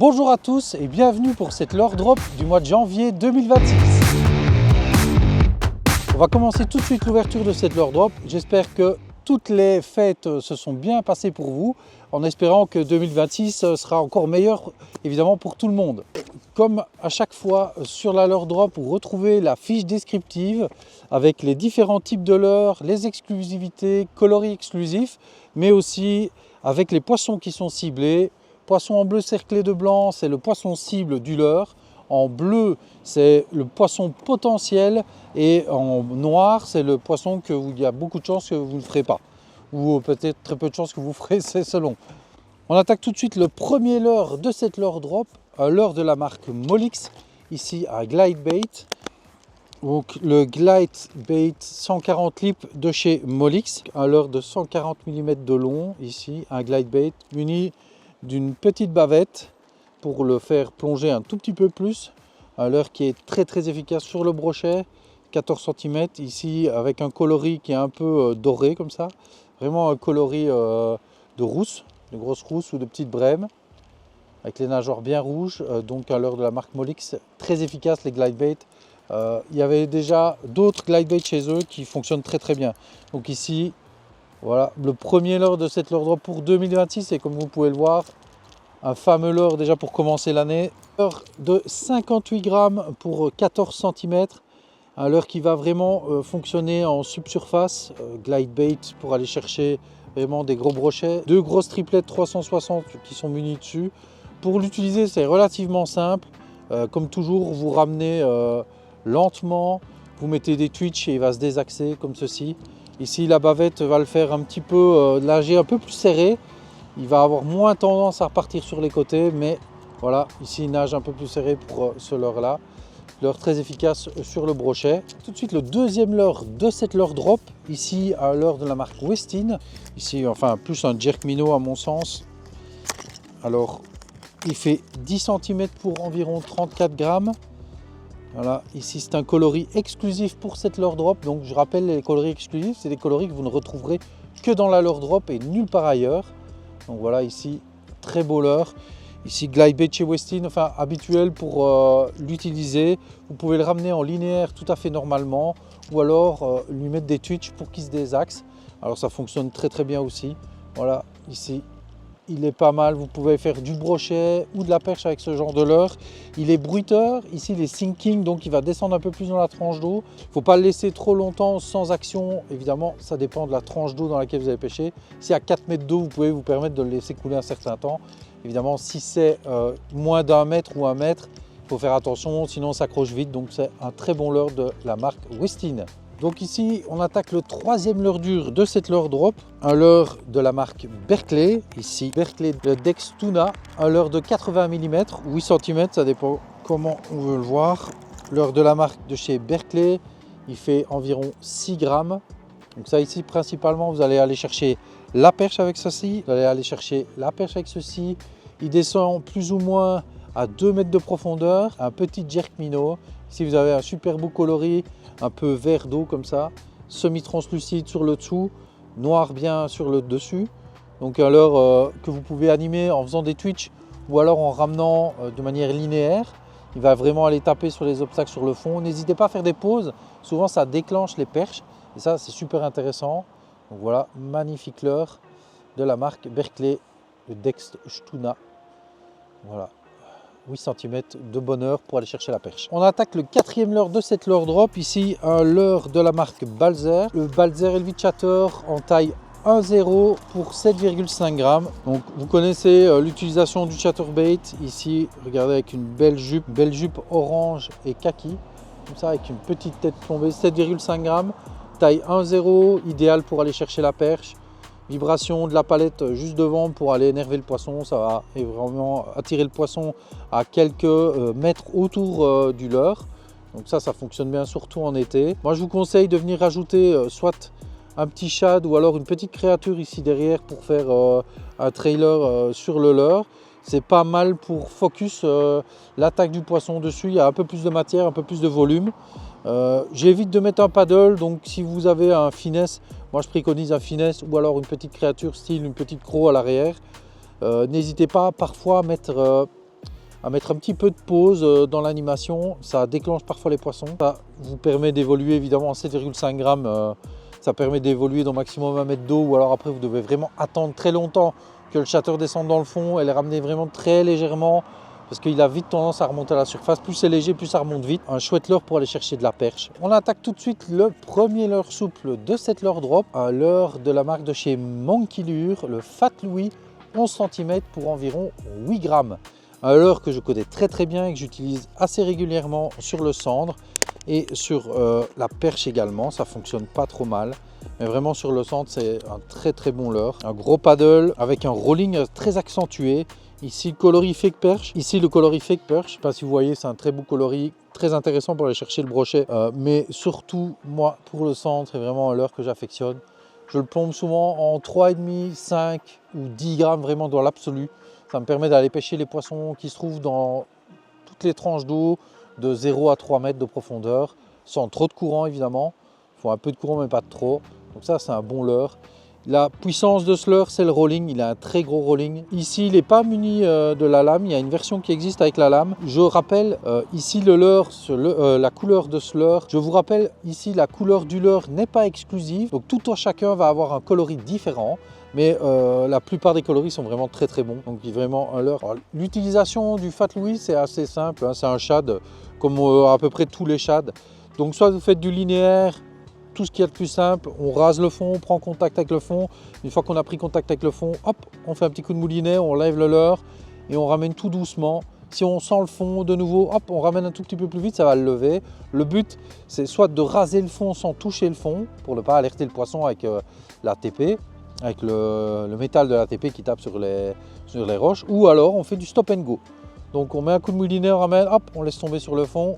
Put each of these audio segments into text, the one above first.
Bonjour à tous et bienvenue pour cette leurre drop du mois de janvier 2026. On va commencer tout de suite l'ouverture de cette leurre drop. J'espère que toutes les fêtes se sont bien passées pour vous, en espérant que 2026 sera encore meilleur évidemment pour tout le monde. Comme à chaque fois sur la leurre drop, vous retrouvez la fiche descriptive avec les différents types de leurres, les exclusivités, coloris exclusifs, mais aussi avec les poissons qui sont ciblés. Poisson en bleu cerclé de blanc, c'est le poisson cible du leurre. En bleu, c'est le poisson potentiel. Et en noir, c'est le poisson que il y a beaucoup de chances que vous ne le ferez pas. Ou peut-être très peu de chances que vous ferez, c'est selon. On attaque tout de suite le premier leurre de cette leurre drop. Un leurre de la marque Mollix. Ici, un glide bait. Donc le glide bait 140 lips de chez Mollix. Un leurre de 140 mm de long. Ici, un glide bait muni d'une petite bavette pour le faire plonger un tout petit peu plus. Un leurre qui est très efficace sur le brochet, 14 cm ici avec un coloris qui est un peu doré comme ça, vraiment un coloris de rousse, de grosse rousse ou de petite brème avec les nageoires bien rouges. Donc un leurre de la marque Mollix, très efficace les glide bait. Il y avait déjà d'autres glide bait chez eux qui fonctionnent très bien. Donc ici voilà, le premier leurre de cette leurre drop pour 2026 et comme vous pouvez le voir, un fameux leurre déjà pour commencer l'année. Leurre de 58 grammes pour 14 cm. Un leurre qui va vraiment fonctionner en subsurface, glide bait pour aller chercher vraiment des gros brochets. Deux grosses triplettes 360 qui sont munies dessus. Pour l'utiliser, c'est relativement simple. Comme toujours, vous ramenez lentement, vous mettez des twitch et il va se désaxer comme ceci. Ici, la bavette va le faire un petit peu nager un peu plus serré. Il va avoir moins tendance à repartir sur les côtés, mais voilà, ici il nage un peu plus serré pour ce leurre-là. Leurre très efficace sur le brochet. Tout de suite, le deuxième leurre de cette leurre drop. Ici, un leurre de la marque Westin. Ici, enfin, plus un jerk minnow à mon sens. Alors, il fait 10 cm pour environ 34 grammes. Voilà, ici c'est un coloris exclusif pour cette leurre drop. Donc je rappelle, les coloris exclusifs, c'est des coloris que vous ne retrouverez que dans la leurre drop et nulle part ailleurs. Donc voilà, ici, très beau leurre. Ici, glide bait chez Westin, enfin habituel pour l'utiliser. Vous pouvez le ramener en linéaire tout à fait normalement ou alors lui mettre des twitch pour qu'il se désaxe. Alors ça fonctionne très bien aussi. Voilà, ici. Il est pas mal, vous pouvez faire du brochet ou de la perche avec ce genre de leurre. Il est bruiteur, ici il est sinking, donc il va descendre un peu plus dans la tranche d'eau. Il ne faut pas le laisser trop longtemps sans action, évidemment ça dépend de la tranche d'eau dans laquelle vous avez pêché. Si à 4 mètres d'eau, vous pouvez vous permettre de le laisser couler un certain temps. Évidemment si c'est moins d'un mètre ou un mètre, il faut faire attention, sinon on s'accroche vite. Donc c'est un très bon leurre de la marque Westin. Donc ici, on attaque le troisième leurre dur de cette leurre drop, un leurre de la marque Berkley, ici Berkley de Dex Tuna, un leurre de 80 mm, 8 cm, ça dépend comment on veut le voir. Leurre de la marque de chez Berkley, il fait environ 6 grammes. Donc ça ici, principalement, vous allez aller chercher la perche avec ceci, vous allez aller chercher la perche avec ceci. Il descend plus ou moins à 2 mètres de profondeur, un petit jerk minnow. Ici, vous avez un super beau coloris, un peu vert d'eau comme ça, semi-translucide sur le dessous, noir bien sur le dessus. Donc un leurre que vous pouvez animer en faisant des twitch ou alors en ramenant de manière linéaire. Il va vraiment aller taper sur les obstacles sur le fond. N'hésitez pas à faire des pauses, souvent ça déclenche les perches et ça c'est super intéressant. Donc voilà, magnifique leurre de la marque Berkley, le Dex Tuna. Voilà. 8 cm de bonheur pour aller chercher la perche. On attaque le quatrième leurre de cette leurre drop. Ici, un leurre de la marque Balzer. Le Balzer Elvichator en taille 1,0 pour 7,5 grammes. Donc, vous connaissez l'utilisation du chatterbait. Ici, regardez avec une belle jupe orange et kaki. Comme ça, avec une petite tête plombée, 7,5 grammes. Taille 1,0, idéal pour aller chercher la perche. Vibration de la palette juste devant pour aller énerver le poisson, ça va vraiment attirer le poisson à quelques mètres autour du leurre. Donc ça fonctionne bien surtout en été. Moi je vous conseille de venir rajouter soit un petit shad ou alors une petite créature ici derrière pour faire un trailer sur le leurre. C'est pas mal pour focus l'attaque du poisson dessus, il y a un peu plus de matière, un peu plus de volume. J'évite de mettre un paddle, donc si vous avez un finesse, moi je préconise un finesse ou alors une petite créature style une petite croc à l'arrière. N'hésitez pas parfois à mettre à mettre un petit peu de pause dans l'animation. Ça déclenche parfois les poissons. Ça vous permet d'évoluer évidemment en 7,5 grammes. Ça permet d'évoluer dans maximum 1 mètre d'eau, ou alors après vous devez vraiment attendre très longtemps que le chatter descende dans le fond et les ramener vraiment très légèrement parce qu'il a vite tendance à remonter à la surface. Plus c'est léger, plus ça remonte vite. Un chouette leurre pour aller chercher de la perche. On attaque tout de suite le premier leurre souple de cette leurre drop, un leurre de la marque de chez Monkey Lure, le Fat Louis, 11 cm pour environ 8 grammes. Un leurre que je connais très bien et que j'utilise assez régulièrement sur le cendre et sur la perche également. Ça fonctionne pas trop mal, mais vraiment sur le cendre c'est un très bon leurre. Un gros paddle avec un rolling très accentué. Ici le coloris fake perche, ici le coloris fake perche. Je ne sais pas si vous voyez, c'est un très beau coloris, très intéressant pour aller chercher le brochet, mais surtout moi pour le cendre c'est vraiment un leurre que j'affectionne. Je le plombe souvent en 3,5, 5 ou 10 grammes vraiment dans l'absolu. Ça me permet d'aller pêcher les poissons qui se trouvent dans toutes les tranches d'eau de 0 à 3 mètres de profondeur, sans trop de courant évidemment. Il faut un peu de courant mais pas de trop. Donc ça c'est un bon leurre. La puissance de ce leurre, c'est le rolling. Il a un très gros rolling. Ici, il n'est pas muni de la lame. Il y a une version qui existe avec la lame. Je rappelle ici le leurre, la couleur de ce leurre. Je vous rappelle ici, la couleur du leurre n'est pas exclusive. Donc tout un chacun va avoir un coloris différent. Mais la plupart des coloris sont vraiment très bons. Donc il est vraiment un leurre. L'utilisation du Fat Louis, c'est assez simple. Hein. C'est un shad comme à peu près tous les shads. Donc soit vous faites du linéaire, tout ce qu'il y a de plus simple, on rase le fond, on prend contact avec le fond. Une fois qu'on a pris contact avec le fond, hop, on fait un petit coup de moulinet, on lève le leurre et on ramène tout doucement. Si on sent le fond de nouveau, hop, on ramène un tout petit peu plus vite, ça va le lever. Le but, c'est soit de raser le fond sans toucher le fond, pour ne pas alerter le poisson avec l'ATP, avec le métal de l'ATP qui tape sur les roches, ou alors on fait du stop and go. Donc on met un coup de moulinet, on ramène, hop, on laisse tomber sur le fond,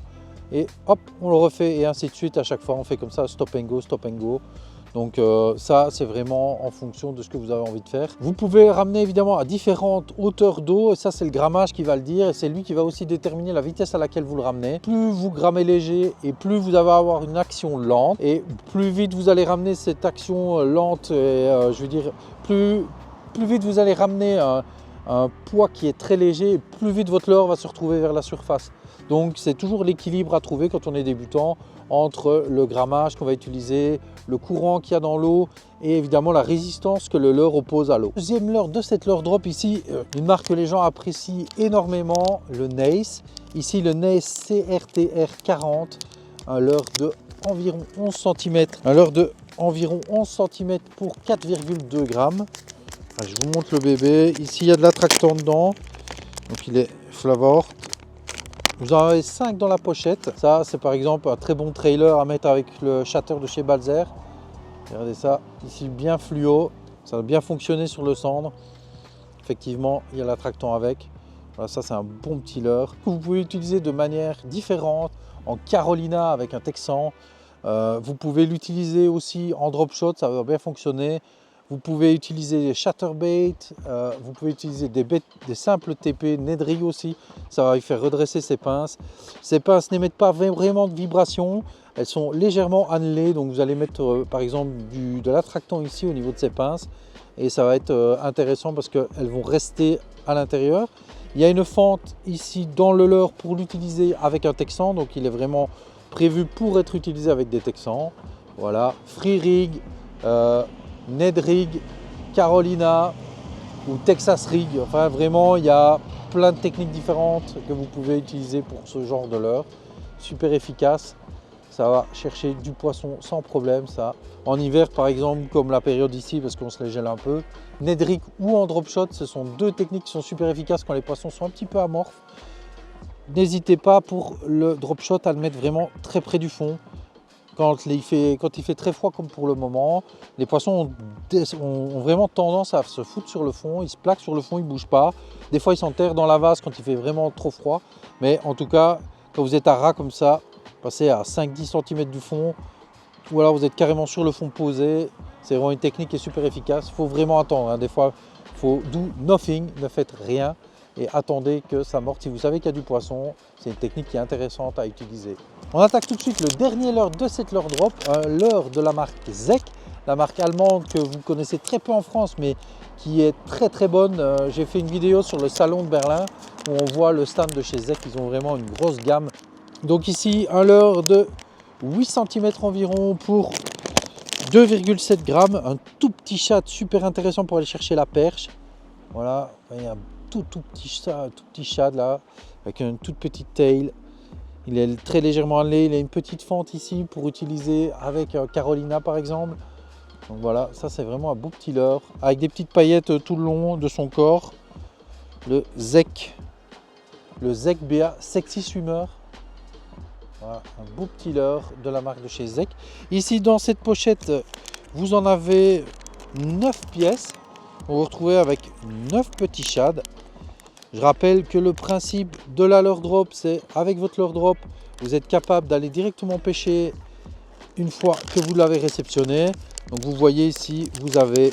et hop, on le refait et ainsi de suite. À chaque fois, on fait comme ça, stop and go, stop and go. Donc ça, c'est vraiment en fonction de ce que vous avez envie de faire. Vous pouvez ramener évidemment à différentes hauteurs d'eau. Et ça, c'est le grammage qui va le dire. Et c'est lui qui va aussi déterminer la vitesse à laquelle vous le ramenez. Plus vous grammez léger et plus vous allez avoir une action lente. Et plus vite vous allez ramener cette action lente, et je veux dire, plus vite vous allez ramener un poids qui est très léger, et plus vite votre leurre va se retrouver vers la surface. Donc c'est toujours l'équilibre à trouver quand on est débutant entre le grammage qu'on va utiliser, le courant qu'il y a dans l'eau et évidemment la résistance que le leurre oppose à l'eau. Deuxième leurre de cette leurre drop ici, une marque que les gens apprécient énormément, le Nace. Ici le Nace CRTR 40, un leurre de environ 11 cm. Un leurre de environ 11 cm pour 4,2 grammes. Je vous montre le bébé. Ici il y a de l'attractant dedans, donc il est Flavor. Vous en avez 5 dans la pochette. Ça, c'est par exemple un très bon trailer à mettre avec le shatter de chez Balzer. Regardez ça, ici bien fluo. Ça va bien fonctionner sur le cendre. Effectivement, il y a l'attractant avec. Voilà, ça, c'est un bon petit leurre. Vous pouvez l'utiliser de manière différente, en Carolina avec un texan. Vous pouvez l'utiliser aussi en drop shot, ça va bien fonctionner. Vous pouvez utiliser des chatterbait, vous pouvez utiliser des simples TP, Ned Rig aussi, ça va lui faire redresser ses pinces. Ces pinces n'émettent pas vraiment de vibration, elles sont légèrement annelées, donc vous allez mettre par exemple de l'attractant ici au niveau de ces pinces et ça va être intéressant parce qu'elles vont rester à l'intérieur. Il y a une fente ici dans le leurre pour l'utiliser avec un texan, donc il est vraiment prévu pour être utilisé avec des texans. Voilà, Free Rig, Ned Rig, Carolina ou Texas Rig, enfin vraiment il y a plein de techniques différentes que vous pouvez utiliser pour ce genre de leurre. Super efficace, ça va chercher du poisson sans problème ça. En hiver par exemple, comme la période ici parce qu'on se les gèle un peu, Ned Rig ou en drop shot, ce sont deux techniques qui sont super efficaces quand les poissons sont un petit peu amorphes. N'hésitez pas pour le drop shot à le mettre vraiment très près du fond. Quand il fait très froid comme pour le moment, les poissons ont vraiment tendance à se foutre sur le fond, ils se plaquent sur le fond, ils ne bougent pas. Des fois ils s'enterrent dans la vase quand il fait vraiment trop froid. Mais en tout cas, quand vous êtes à ras comme ça, passez à 5-10 cm du fond, ou alors vous êtes carrément sur le fond posé, c'est vraiment une technique qui est super efficace. Il faut vraiment attendre, hein. Des fois, il faut do nothing, ne faites rien et attendez que ça morte. Si vous savez qu'il y a du poisson, c'est une technique qui est intéressante à utiliser. On attaque tout de suite le dernier leurre de cette leurre drop, un leurre de la marque Zek, la marque allemande que vous connaissez très peu en France, mais qui est très très bonne. J'ai fait une vidéo sur le salon de Berlin où on voit le stand de chez Zec, ils ont vraiment une grosse gamme. Donc ici, un leurre de 8 cm environ pour 2,7 grammes, un tout petit shad super intéressant pour aller chercher la perche. Voilà, il y a un tout petit shad là, avec une toute petite tail. Il est très légèrement annelé, il a une petite fente ici pour utiliser avec Carolina par exemple. Donc voilà, ça c'est vraiment un beau petit leurre, avec des petites paillettes tout le long de son corps. Le Zec BA Sexy Swimmer. Voilà, un beau petit leurre de la marque de chez Zec. Ici dans cette pochette, vous en avez 9 pièces. Vous vous retrouvez avec 9 petits shads. Je rappelle que le principe de la leurre drop, c'est avec votre leurre drop, vous êtes capable d'aller directement pêcher une fois que vous l'avez réceptionné. Donc vous voyez ici, vous avez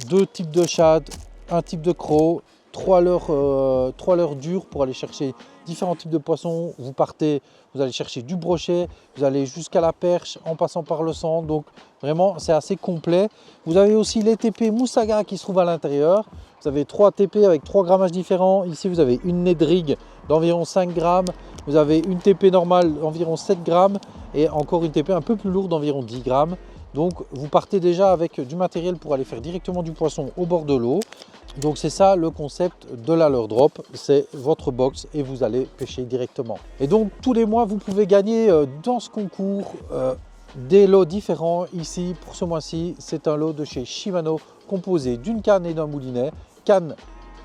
deux types de shads, un type de croc, trois leurres dures pour aller chercher différents types de poissons. Vous partez, vous allez chercher du brochet, vous allez jusqu'à la perche en passant par le sang. Donc vraiment, c'est assez complet. Vous avez aussi les TP Moussaga qui se trouvent à l'intérieur. Vous avez 3 TP avec 3 grammages différents. Ici, vous avez une Nedrig d'environ 5 grammes. Vous avez une TP normale d'environ 7 grammes et encore une TP un peu plus lourde d'environ 10 grammes. Donc vous partez déjà avec du matériel pour aller faire directement du poisson au bord de l'eau. Donc c'est ça le concept de la leurre drop, c'est votre box et vous allez pêcher directement. Et donc tous les mois vous pouvez gagner dans ce concours des lots différents. Ici pour ce mois-ci c'est un lot de chez Shimano composé d'une canne et d'un moulinet. Canne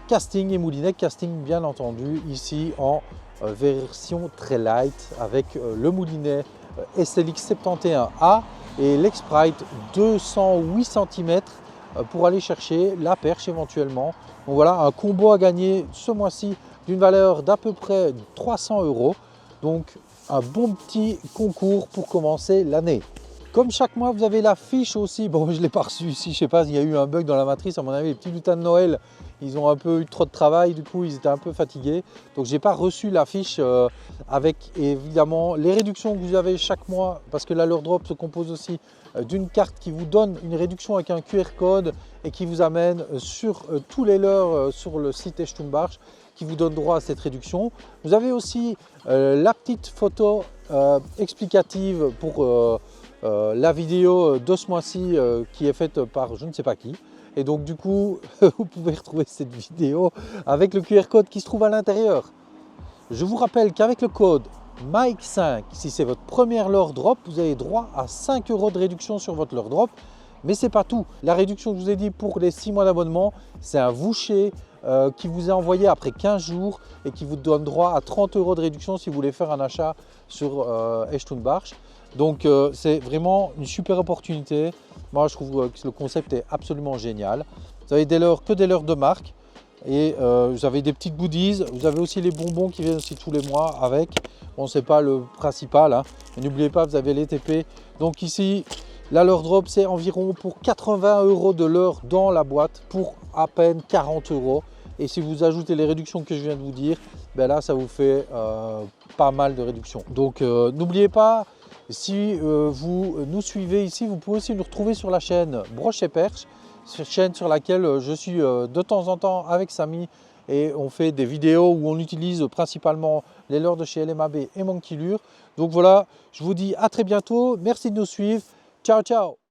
casting et moulinet casting bien entendu, ici en version très light avec le moulinet SLX 71A et l'Exprite 208 cm pour aller chercher la perche éventuellement. Donc voilà, un combo à gagner ce mois-ci d'une valeur d'à peu près 300 €. Donc un bon petit concours pour commencer l'année. Comme chaque mois, vous avez la fiche aussi. Bon, je ne l'ai pas reçue ici, je sais pas, il y a eu un bug dans la matrice. À mon avis, les petits lutins de Noël, ils ont un peu eu trop de travail, du coup, ils étaient un peu fatigués. Donc, je n'ai pas reçu la fiche avec évidemment les réductions que vous avez chaque mois, parce que la leurre drop se compose aussi d'une carte qui vous donne une réduction avec un QR code et qui vous amène sur tous les leurres sur le site Echternbach, qui vous donne droit à cette réduction. Vous avez aussi la petite photo explicative pour la vidéo de ce mois-ci qui est faite par je ne sais pas qui. Et donc du coup, vous pouvez retrouver cette vidéo avec le QR code qui se trouve à l'intérieur. Je vous rappelle qu'avec le code Mike5, si c'est votre première leurre drop, vous avez droit à 5 € de réduction sur votre leurre drop. Mais ce n'est pas tout. La réduction que je vous ai dit pour les 6 mois d'abonnement, c'est un voucher qui vous est envoyé après 15 jours et qui vous donne droit à 30 € de réduction si vous voulez faire un achat sur Echternbach. Donc c'est vraiment une super opportunité. Moi je trouve que le concept est absolument génial. Vous avez que des leurres de marque et vous avez des petites goodies. Vous avez aussi les bonbons qui viennent aussi tous les mois avec. Bon, c'est pas le principal, hein. Mais n'oubliez pas, vous avez les TP. Donc ici, la leurre drop, c'est environ pour 80 € de leurre dans la boîte pour à peine 40 €. Et si vous ajoutez les réductions que je viens de vous dire, ben là, ça vous fait pas mal de réductions. Donc n'oubliez pas, si vous nous suivez ici, vous pouvez aussi nous retrouver sur la chaîne Broche et Perche, chaîne sur laquelle je suis de temps en temps avec Samy et on fait des vidéos où on utilise principalement les leurres de chez LMAB et Monkey Lure. Donc voilà, je vous dis à très bientôt, merci de nous suivre, ciao ciao.